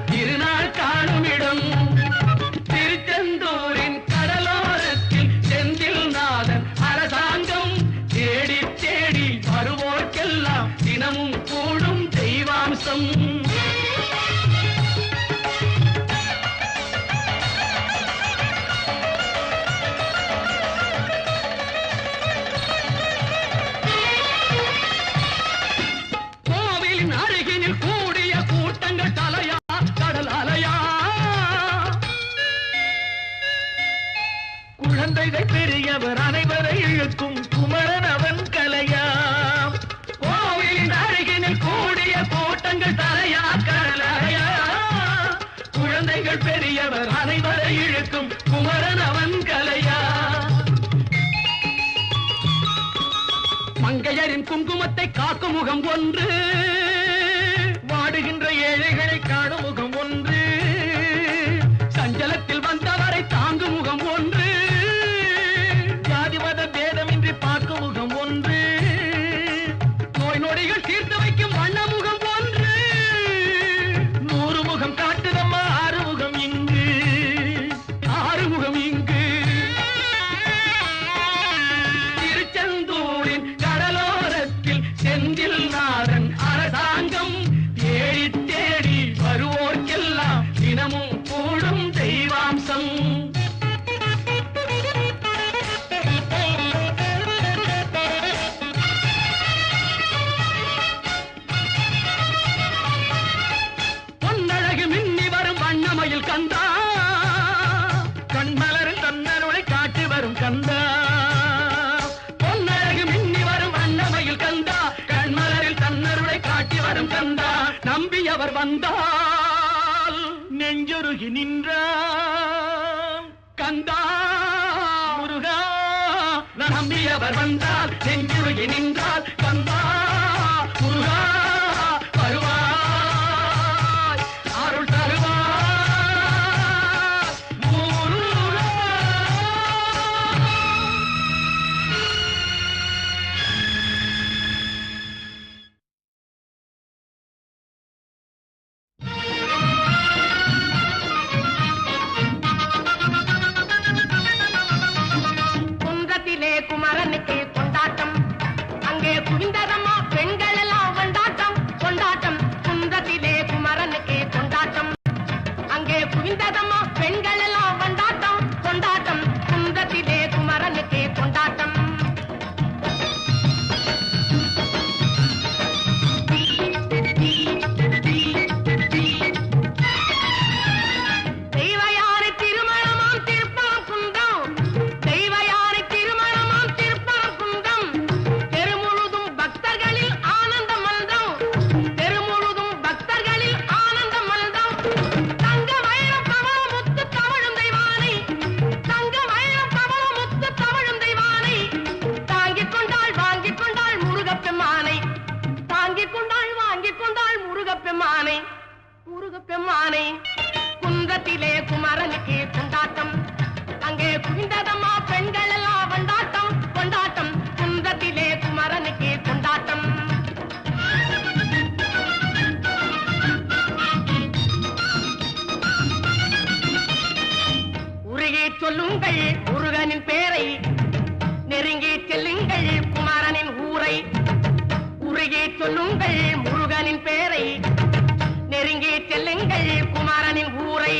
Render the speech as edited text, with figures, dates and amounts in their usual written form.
திருநாள் காணும் இடம் தெய்வாம்சம். கோவிலின் அருகினில் கூடிய கூட்டங்கள் தலையா கடல் அலையா, குழந்தைகள் பெரியவர் அனைவரை இழுக்கும் குமரன் அவன் கலையா. கோவிலின் அருகினில் கூடிய கூட்டங்கள் தலையா கடலையா, குழந்தைகள் பெரியவர் அனைவரை இழுக்கும் குமரன் அவன் கலையா. மங்கையரின் குங்குமத்தை காக்கும் முகம் ஒன்று, வாடுகின்ற ஏழைகளை காணும் முகம் ஒன்று, சஞ்சலத்தில் வந்தவரை தாங்கும் முகம் ஒன்று, ஜாதி மத பேதமின்றி பார்க்கும் முகம் ஒன்று, நோய் நொடிகள் தீர்த்து வைக்கும் வண்ண முகம் ஒன்று. 100 முகம் காட்டுதம்மா ஆறுமுகம் இங்கு, ஆறுமுகம் இங்கு. திருச்செந்தூரின் கடலோரத்தில் செந்தில் நாதன் அரசாங்கம் தேடி தேடி வருவோர்க்கெல்லாம் தினமும் கூடும் தெய்வாம்சம். பொன்னழகு மின்னி வரும் வண்ணமயில் கந்தா, கண்மலரில் தன்னருளை காட்டி வரும் கந்தா. பொன்னழகு மின்னி வரும் வண்ணமயில் கந்தா, கண்மலரில் தன்னருளை காட்டி வரும் கந்தா. நம்பியவர் வந்தால் நெஞ்சுருகி நின்றான் கந்தா முருகா. நம்பியவர் வந்தால் நெஞ்சுருகி நின்றால் கந்தா முருகா. வருவாய் அருள் தருவாய் முருகா. குன்றத்திலே குமரனுக்கு கொண்டாட்டம், அங்கே குவிந்ததம்மா பெண்கள் எல்லாம் கொண்டாட்டம் கொண்டாட்டம். குன்றத்திலே குமரனுக்கு கொண்டாட்டம், அங்கே குவிந்ததம்மா பெண்கள் எல்லாம் கொண்டாட்டம் கொண்டாட்டம். குன்றத்திலே குமரனுக்கு கொண்டாட்டம். தெய்வயானை திருமணமாம் திருப்பரம் குன்றம், தெய்வயானை திருமணமாம் திருப்பரம் குன்றம். தெருமுழுதும் பக்தர்களில் ஆனந்த மல்தம், தெருமுழுதும் பக்தர்களில் ஆனந்த மல்தம். தங்க வைரம் பவள முத்து தவழும் தெய்வானை, தங்க வைரம் பவள முத்து தவழும் தெய்வானை. தாங்கிக் கொண்டாள் வாங்கிக் கொண்டாள் முருகப்பெம்மானை, தாங்கிக் கொண்டாள் வாங்கிக் கொண்டாள் முருகப்பெம்மானை முருகப்பெம்மானை. குன்றத்திலே குமரனுக்கு கொண்டாட்டம், அங்கே குவிந்ததம்மா பெண்கள் எல்லாம் கொண்டாட்டம் கொண்டாட்டம். குன்றத்திலே குமரனுக்கு கொண்டாட்டம். உருகி சொல்லுங்கள் முருகனின் பேரை, நெருங்கி செல்லுங்கள் குமரனின் ஊரை. உருகி சொல்லுங்கள் முருகனின் பேரை, நெருங்கி செல்லுங்கள் குமரனின் ஊரை.